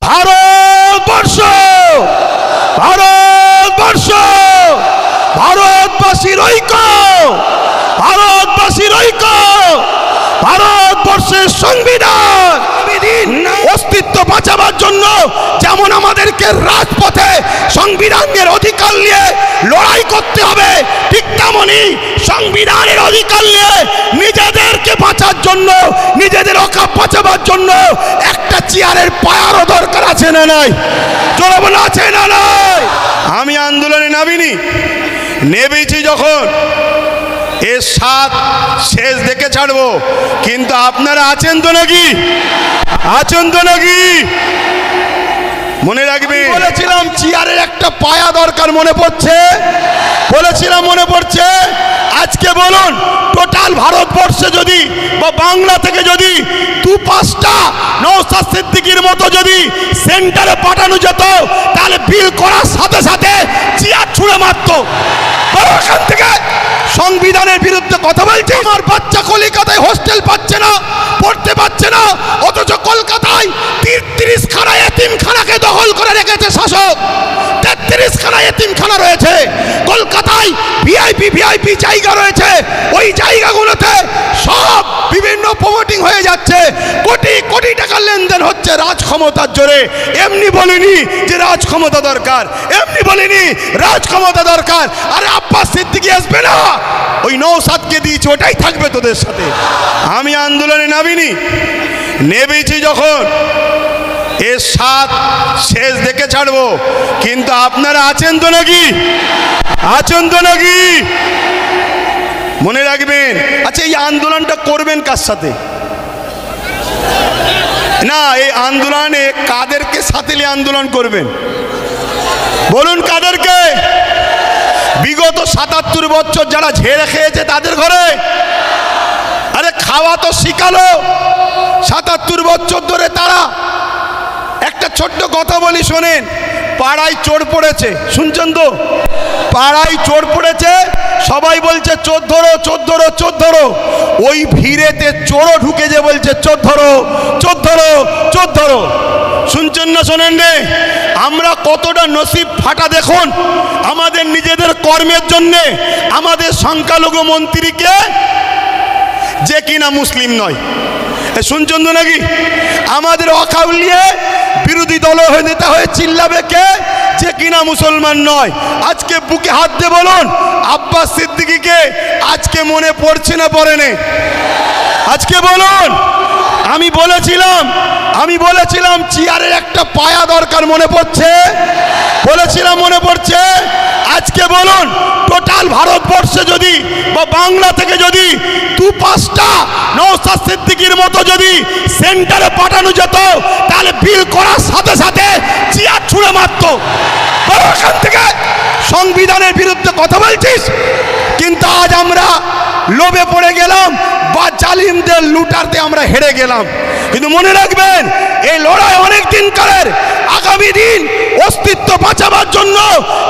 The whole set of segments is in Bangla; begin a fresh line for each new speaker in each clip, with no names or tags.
ভারতবর্ষ, ভারতবর্ষ, ভারতবাসীর ঐক্য, ভারতবাসীর ঐক্য, ভারতবর্ষের সংবিধান অস্তিত্ব বাঁচাবার জন্য যেমন আমাদেরকে রাজপথে সংবিধানের অধিকার নিয়ে লড়াই করতে হবে, ঠিক তেমনি সংবিধানের অধিকার নিয়ে নিজেদেরকে বাঁচার জন্য, নিজেদের অকাপ বাঁচাবার জন্য একটা চেয়ারের পায়ারও দরকার আছে না নাই? জোরে বলে আছে না নাই? আমি আন্দোলনে নামিনি, নেমেছি যখন এর সাত শেষ দেখে ছাড়বো, কিন্তু আপনারা আছেন তো নাকি? আছেন তো নাকি? মনে রাখবে, বলেছিলাম চেয়ারের একটা পায়া দরকার, মনে পড়ছে? বলেছিলাম মনে পড়ছে? আজকে বলুন, টোটাল ভারতবর্ষে যদি বা বাংলা থেকে যদি 2-5টা নওশাদ সিদ্দিকীর মতো যদি সেন্টারে পাঠানো যেত, তাহলে বিল করার সাথে সাথে চেয়ার ছুঁড়ে মারত। ওখান থেকে সংবিধানের বিরুদ্ধে কথা বলছে। আমার বাচ্চা কলকাতায় হোস্টেল পাচ্ছে না, পড়তে পারছে না, অথচ কলকাতায় 33খানা এতিমখানাকে দখল করে রেখেছে শাসক। 33খানা এতিমখানা রয়েছে কলকাতায়, ভিআইপি জায়গা রয়েছে, ওই জায়গাগুলোতে সব বিভিন্ন প্রমোটিং হয়ে যাচ্ছে, কোটি কোটি টাকার লেনদেন হচ্ছে রাজ ক্ষমতার জোরে। এমনি বলিনি যে রাজ ক্ষমতা দরকার, এমনি বলিনি রাজ ক্ষমতা দরকার। আরে আব্বাস সিদ্দিকী আসবে না, ওই নওশাদকে দিয়েছে, ওটাই থাকবে তোদের সাথে। আমি আন্দোলনে নামিনি, নেমেছি যখন এর সাত শেষ দেখে ছাড়বো, কিন্তু আপনারা আছেন তো নাকি? আছেন তো নাকি? মনে রাখবেন। আচ্ছা, এই আন্দোলনটা করবেন কার সাথে? না, এই আন্দোলনে কাদেরকে সাথে নিয়ে আন্দোলন করবেন বলুন? কাদেরকে? বিগত 77 বছর যারা ঝেড়ে খেয়েছে তাদের ঘরে? আরে খাওয়া তো শিখালো 77 বছর ধরে তারা। একটা ছোট্ট কথা বলি শোনেন, পাড়ায় চোর পড়েছে, শুনছেন তো? পাড়ায় চোর পড়েছে, সবাই বলছে চোর ধরো, চোর ধরো, চোর ধরো। ওই ভিড়েতে চোরও ঢুকে যে বলছে চোর ধরো, চোর ধরো, চোর ধরো। শুনছেন না শোনেন রে? আমরা কতটা নসিব ফাটা দেখুন, আমাদের নিজেদের কর্মের জন্যে আমাদের সংখ্যালঘু মন্ত্রীকে, যে কিনা মুসলিম নয়, শুনছেন তো নাকি? আমাদের অকাউলিয়ে বিরোধী দল হয়ে নেতা হয়ে চিল্লাবে কে? যে কিনা মুসলমান নয়। আজকে বুকে হাত দিয়ে বলুন, আব্বাস সিদ্দিকীকে আজকে মনে পড়ছে না পড়েনি? আজকে বলুন। আমি বলেছিলাম চেয়ারের একটা পায়া দরকার, মনে পড়ছে? বলেছিলাম মনে পড়ছে? আজকে বলুন, টোটাল ভারতবর্ষে যদি বা বাংলা থেকে যদি 2-5টা নওশাদ সিদ্দিকীর মতো যদি সেন্টারে পাঠানো যেত, তাহলে বিল করার সাথে সাথে চেয়ার ছুঁড়ে মারত। ওখান থেকে সংবিধানের বিরুদ্ধে কথা বলছিস, কিন্তু আজ আমরা লোভে পড়ে গেলাম বা জালিমদের লুটারতে আমরা হেরে গেলাম। কিন্তু মনে রাখবেন, এই লড়াই অনেক দিন কালের। আগামী দিন অস্তিত্ব বাঁচাবার জন্য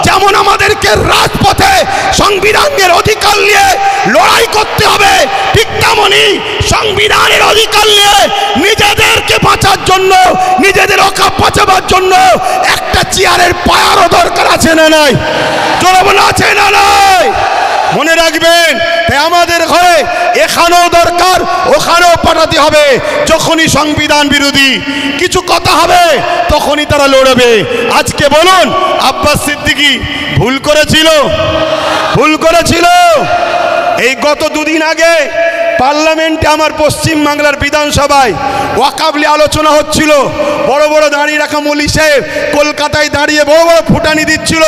যেমন আমাদেরকে রাজপথে সংবিধানের অধিকার নিয়ে লড়াই করতে হবে, ঠিক তেমনি সংবিধানের অধিকার নিয়ে নিজেদেরকে বাঁচার জন্য, নিজেদের অকাপ বাঁচাবার জন্য একটা চেয়ারের পায়ারও দরকার আছে না নাই? জোরে বলে আছে না নাই? মনে রাখবেন, তাই আমাদের ঘরে এখানেও দরকার, ওখানেও পাঠাতে হবে। যখনই সংবিধান বিরোধী কিছু কথা হবে, তখনই তারা লড়বে। আজকে বলুন, আব্বাস সিদ্দিকী ভুল করেছিল? ভুল করেছিল? এই গত 2 দিন আগে পার্লামেন্টে, আমার পশ্চিম বাংলার বিধানসভায় ওয়াকফ নিয়ে আলোচনা হচ্ছিল। বড় বড় দাঁড়িয়ে রাখা মৌলী সাহেব কলকাতায় দাঁড়িয়ে বড় বড় ফুটানি দিচ্ছিল,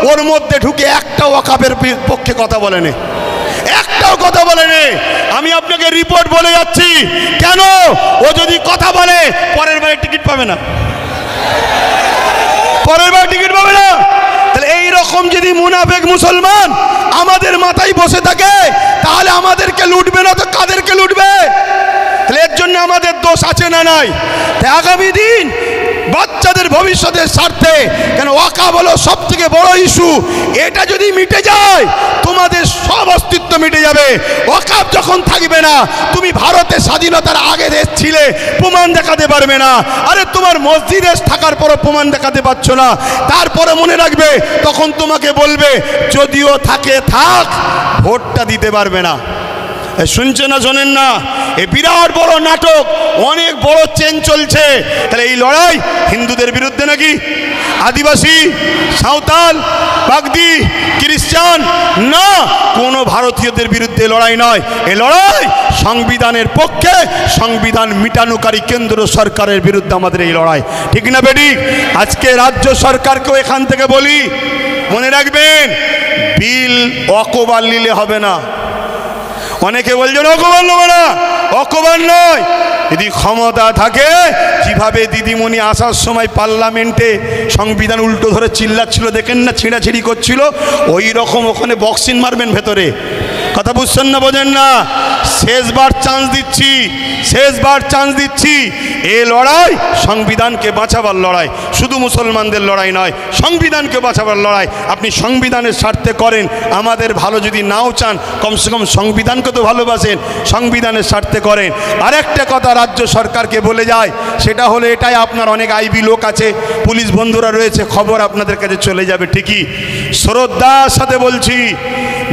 ওর মধ্যে ঢুকে একটা ওয়াকফের পক্ষে কথা বলেনি, একটাও কথা বলেনি। আমি আপনাকে রিপোর্ট বলে যাচ্ছি। কেন? ও যদি কথা বলে পরের বারে টিকিট পাবে না, পরের বার টিকিট পাবে না। তাহলে এইরকম যদি মুনাফেক মুসলমান আমাদের মাথায় বসে থাকে, তাহলে আমাদেরকে লুটবে না তো কাদেরকে লুটবে? তাহলে এর জন্য আমাদের দোষ আছে না নাই? তাই আগামী দিন বাচ্চাদের ভবিষ্যৎ ভবিষ্যতের স্বার্থে, কেন ওয়াকাফ হলো সব থেকে বড় ইস্যু। এটা যদি মিটে যায় তোমাদের সব অস্তিত্ব মিটে যাবে। ওয়াকাফ যখন থাকবে না, তুমি ভারতের স্বাধীনতার আগে দেশ ছিলে, প্রমাণ দেখাতে পারবে না। আরে তোমার মসজিদে থাকার পরও প্রমাণ দেখাতে পারছো না, তারপরে মনে রাখবে তখন তোমাকে বলবে যদিও থাকে থাক, ভোটটা দিতে পারবে না। শুনছে না, শোনেন না? এই বিরাট বড় নাটক, অনেক বড় চেন চলছে। তাহলে এই লড়াই হিন্দুদের বিরুদ্ধে নাকি? আদিবাসী, সাঁওতাল, বাগদি, খ্রিস্টান না, কোনো ভারতীয়দের বিরুদ্ধে লড়াই নয়। এই লড়াই সংবিধানের পক্ষে, সংবিধান মিটানোকারী কেন্দ্র সরকারের বিরুদ্ধে আমাদের এই লড়াই। ঠিক না বেঠিক? আজকে রাজ্য সরকারকেও এখান থেকে বলি, মনে রাখবেন বিল অকবার নিলে হবে না। অনেকে বলছেন অকবার নেব না, অকবার নয়। যদি ক্ষমতা থাকে, যেভাবে দিদিমণি আসার সময় পার্লামেন্টে সংবিধান উল্টো ধরে চিল্লাচ্ছিল, দেখেন না, ছিঁড়াছিঁড়ি করছিল, ওই রকম ওখানে বক্সিং মারবেন ভেতরে। কথা বুঝছেন না, বোঝেন না? শেষবার চান্স দিচ্ছি, শেষবার চান্স দিচ্ছি। এ লড়াই সংবিধানকে বাঁচাবার লড়াই, শুধু মুসলমানদের লড়াই নয়, সংবিধানকে বাঁচাবার লড়াই। আপনি সংবিধানের স্বার্থে করেন, আমাদের ভালো যদি নাও চান, কমসে কম সংবিধানকে তো ভালোবাসেন, সংবিধানের স্বার্থে করেন। আরেকটা কথা রাজ্য সরকারকে বলে যায়, সেটা হলো এটাই, আপনার অনেক আইবি লোক আছে, পুলিশ বন্ধুরা রয়েছে, খবর আপনাদের কাছে চলে যাবে ঠিকই। শ্রদ্ধার সাথে বলছি,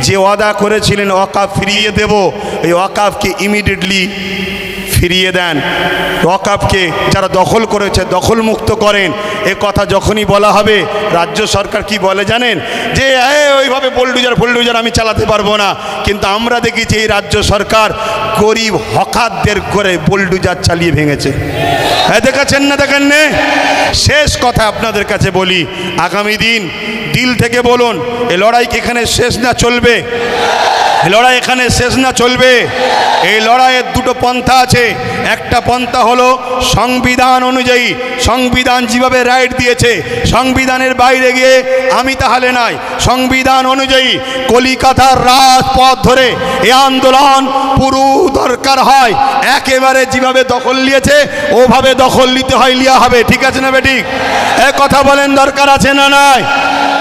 যে ওয়াদা করেছিলেন ওয়াকাফ ফিরিয়ে দেব, এই ওয়াকাফকে ইমিডিয়েটলি ফিরিয়ে দেন। ওয়াকাফকে যারা দখল করেছে দখল মুক্ত করেন। এ কথা যখনই বলা হবে, রাজ্য সরকার কি বলে জানেন? যে ওইভাবে বুলডোজার আমি চালাতে পারবো না। কিন্তু আমরা দেখেছি এই রাজ্য সরকার গরিব হকারদের করে বুলডোজার চালিয়ে ভেঙেছে। হ্যাঁ, দেখাচ্ছেন না? দেখেন না? শেষ কথা আপনাদের কাছে বলি, আগামী দিন দিল থেকে বলুন, এ লড়াই কি এখানে শেষ না চলবে? এই লড়াই এখানে শেষ না চলবে? এই লড়াইয়ের দুটো পন্থা আছে। একটা পন্থা হলো সংবিধান অনুযায়ী, সংবিধান যেভাবে রাইট দিয়েছে, সংবিধানের বাইরে গিয়ে আমি তাহলে নাই। সংবিধান অনুযায়ী কলিকাতার রাজপথ ধরে এই আন্দোলন পুরো দরকার হয়, একেবারে যেভাবে দখল নিয়েছে ওভাবে দখল নিতে হয়, লিয়া হবে। ঠিক আছে না বেঠিক? এ কথা বলেন, দরকার আছে না নাই?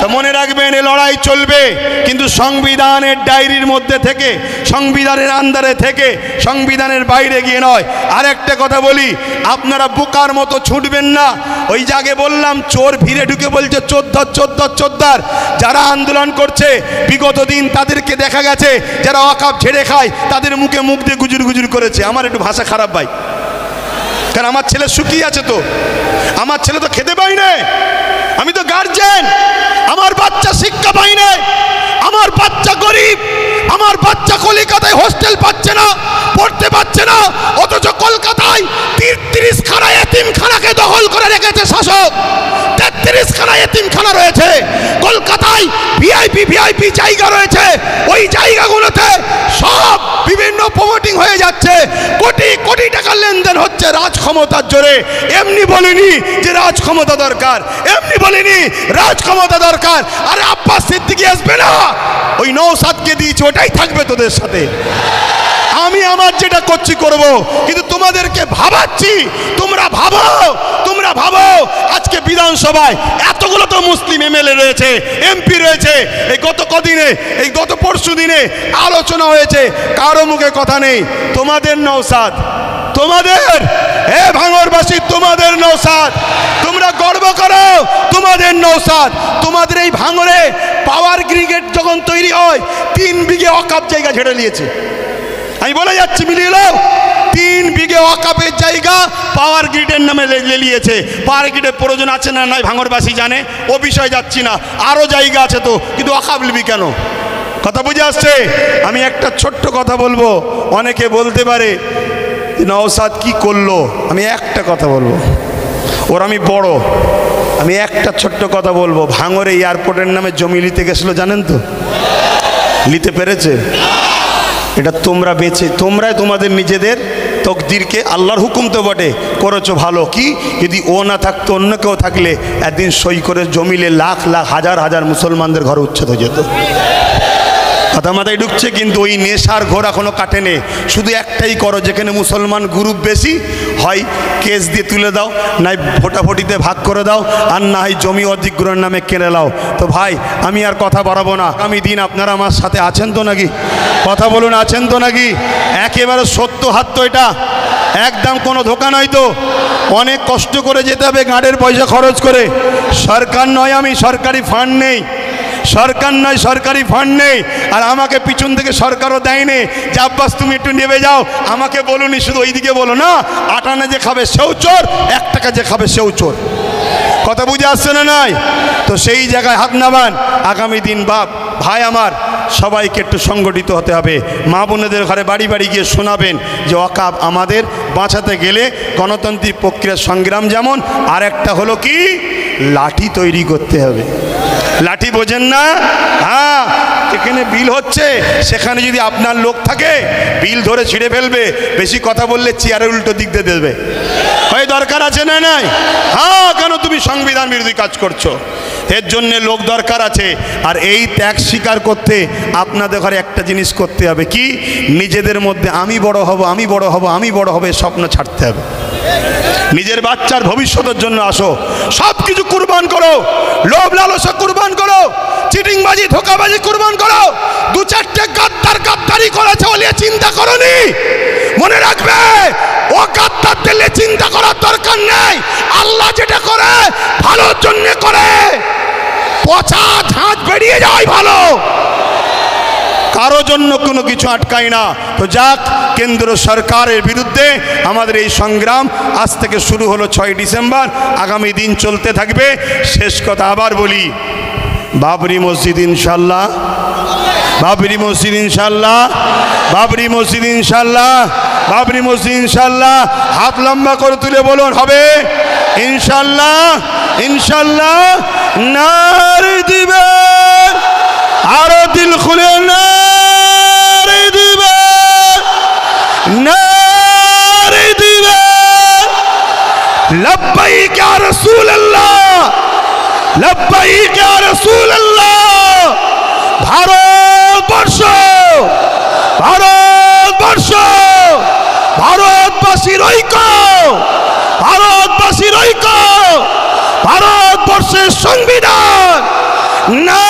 তো মনে রাখবেন, এ লড়াই চলবে, কিন্তু সংবিধানের ডায়েরির মধ্যে থেকে, সংবিধানের আন্ডারে থেকে, সংবিধানের বাইরে গিয়ে নয়। আর একটা কথা বলি, আপনারা বোকার মতো ছুটবেন না। ওই জায়গায় বললাম, চোর ভিড়ে ঢুকে বলছে চোদ্দার চোদ্দার চোদ্দার। যারা আন্দোলন করছে বিগত দিন তাদেরকে দেখা গেছে, যারা ওয়াকাফ ঝেড়ে খায় তাদের মুখে মুখ দিয়ে গুজুর গুজুর করেছে। আমার একটু ভাষা খারাপ ভাই, কারণ আমার ছেলে শুকিয়ে আছে, তো আমার ছেলে তো খেতে পাই না, আমি তো গার্জেন, আমার বাচ্চা শিক্ষা পাই না, আমার বাচ্চা গরিব, আমার বাচ্চা কলকাতায় হোস্টেল পাচ্ছে না, পড়তে পাচ্ছে না, অথচ কলকাতায় 33 খানা এতিমখানাকে দখল করে রেখেছে শাসক। 33 খানা এতিমখানা রয়েছে কলকাতায়, ভিআইপি জায়গা রয়েছে, ওই জায়গাগুলোতে সব বিভিন্ন প্রমোটিং হয়ে যাচ্ছে, কোটি কোটি টাকার লেনদেন হচ্ছে রাজ ক্ষমতার জোরে। এমনি বলিনি যে রাজ ক্ষমতা দরকার, এমনি বলিনি রাজ ক্ষমতা দরকার। আরে আব্বাস সিদ্দিকী আসবে না, ওই নওশাদকে দিয়েছে, ওটাই থাকবে তোদের সাথে। আমি আমার যেটা করছি করব, কিন্তু তোমাদেরকে ভাবাচ্ছি, তোমরা ভাবো, তোমরা ভাবো। আজকে বিধানসভায় এতগুলো তো মুসলিম এমএলএ রয়েছে, এমপি রয়েছে। এই গত কদিনে, এই গত পরশু দিনে আলোচনা হয়েছে, কারো মুখে কথা নেই। তোমাদের নওশাদ, তোমাদের, হে ভাঙড়বাসী, তোমাদের নওশাদ, তোমরা গর্ব করো, তোমাদের নওশাদ। তোমাদের এই ভাঙড়ে পাওয়ার গ্রিগেড যখন তৈরি হয়, 3 বিঘে ওয়াকাফ জায়গা ছেড়ে নিয়েছে। আমি বলে যাচ্ছি, মিলিয়ে নাও, 3 বিঘে ওয়াকাফের জায়গা পাওয়ার গ্রিডের নামে নিয়েছে। পাওয়ার গ্রিডের প্রয়োজন আছে না নাই ভাঙড়বাসী জানে, ও বিষয়ে যাচ্ছি না। আরও জায়গা আছে তো, কিন্তু ওয়াকাফ নিবি কেন? কথা বুঝে আসছে? আমি একটা ছোট্ট কথা বলবো। অনেকে বলতে পারে নওশাদ কি করলো, আমি একটা কথা বলবো, ওর আমি বড়, আমি একটা ছোট্ট কথা বলবো। ভাঙড়ে এয়ারপোর্টের নামে জমি নিতে গেছিলো, জানেন তো? নিতে পেরেছে? এটা তোমরা বেঁচে, তোমরাই তোমাদের নিজেদের তকদিরকে, আল্লাহর হুকুম তো বটে, করেছো ভালো। কি যদি ও না থাকতো, অন্য কেউ থাকলে একদিন সই করে জমিলে লাখ লাখ হাজার হাজার মুসলমানদের ঘর উচ্ছেদ হয়ে যেত। কথা মাথায় ঢুকছে? কিন্তু ওই নেশার ঘোর এখনো কাটেনি। শুধু একটাই করো, যেখানে মুসলমান গ্রুপ বেশি হয় কেস দিয়ে তুলে দাও, নাই ভোটাভুটিতে ভাগ করে দাও, আর না হয় জমি অধিগ্রহণের নামে কেড়ে নাও। তো ভাই আমি আর কথা বাড়াবো না। আগামী দিন আপনারা আমার সাথে আছেন তো নাকি? কথা বলুন, আছেন তো নাকি? একেবারে সত্য হাত তো এটা, একদম কোনো ধোকা নয় তো। অনেক কষ্ট করে যেতে হবে, গাঁড়ের পয়সা খরচ করে। সরকার নয়, আমি সরকারি ফান্ড নেই, সরকার নয় সরকারি ফান্ড নেই। আর আমাকে পিছন থেকে সরকারও দেয়নি যে আব্বাস তুমি একটু নেমে যাও। আমাকে বলুনি, শুধু ওইদিকে বলো না, আটানা যে খাবে সেও চোর, 1 টাকা যে খাবে সেও চোর। কথা বুঝে আসছে না? নাই তো সেই জায়গায় হাত নামান। আগামী দিন ভাই আমার সবাইকে একটু সংগঠিত হতে হবে। মা বোনেদের ঘরে বাড়ি বাড়ি গিয়ে শোনাবেন যে ওয়াকফ আমাদের বাঁচাতে গেলে গণতান্ত্রিক প্রক্রিয়ার সংগ্রাম যেমন, আর একটা হলো কি, লাঠি তৈরি করতে হবে। লাঠি বোঝেন না? হ্যাঁ, যেখানে বিল হচ্ছে সেখানে যদি আপনার লোক থাকে বিল ধরে ছিঁড়ে ফেলবে। বেশি কথা বললে চেয়ারের উল্টো দিক দিয়ে দেবে। হয় দরকার আছে না নাই? হ্যাঁ, কেন তুমি সংবিধান বিরোধী কাজ করছো? এর জন্য লোক দরকার আছে। আর এই ত্যাগ স্বীকার করতে আপনাদের ঘরে একটা জিনিস করতে হবে কি, নিজেদের মধ্যে আমি বড় হব, আমি বড় হব, আমি বড় হবে স্বপ্ন ছাড়তে হবে। নিজের বাচ্চার ভবিষ্যতের জন্য আসো, সব কিছু কুরবান করো। লোভ লালসা কুরবান করো, চিটিংবাজি ধোকাবাজি কুরবান করো। 2-4টে গাদ্দারি করেছে বলে চিন্তা করনি। মনে রাখবে, ও গাদ্দার দিলে চিন্তা করার দরকার নেই। আল্লাহ যেটা করে ভালোর জন্য করে। পচা ঝাঁজ বেরিয়ে যায় ভালো, কারো জন্য কোনো কিছু আটকায় না। তো যাক, কেন্দ্র সরকারের বিরুদ্ধে আমাদের এই সংগ্রাম আজ থেকে শুরু হলো 6 ডিসেম্বর, আগামী দিন চলতে থাকবে। শেষ কথা আবার বলি, বাবরি মসজিদ ইনশাল্লাহ, বাবরি মসজিদ ইনশাল্লাহ, বাবরি মসজিদ ইনশাল্লাহ, বাবরি মসজিদ ইনশাল্লাহ। হাত লম্বা করে তুলে বলুন, হবে ইনশাল্লাহ, ইনশাল্লাহ। নারে দিবে, আরো দিল খুলে নারে দিবে, নারে দিবে। লব্বাইক ইয়া রাসূলুল্লাহ, লব্বাইক ইয়া রাসূলুল্লাহ। ভারতবর্ষ, ভারতবর্ষ, ভারতবাসীর ঐক্য, ভারতবাসীর ঐক্য, ভারতবর্ষের সংবিধান না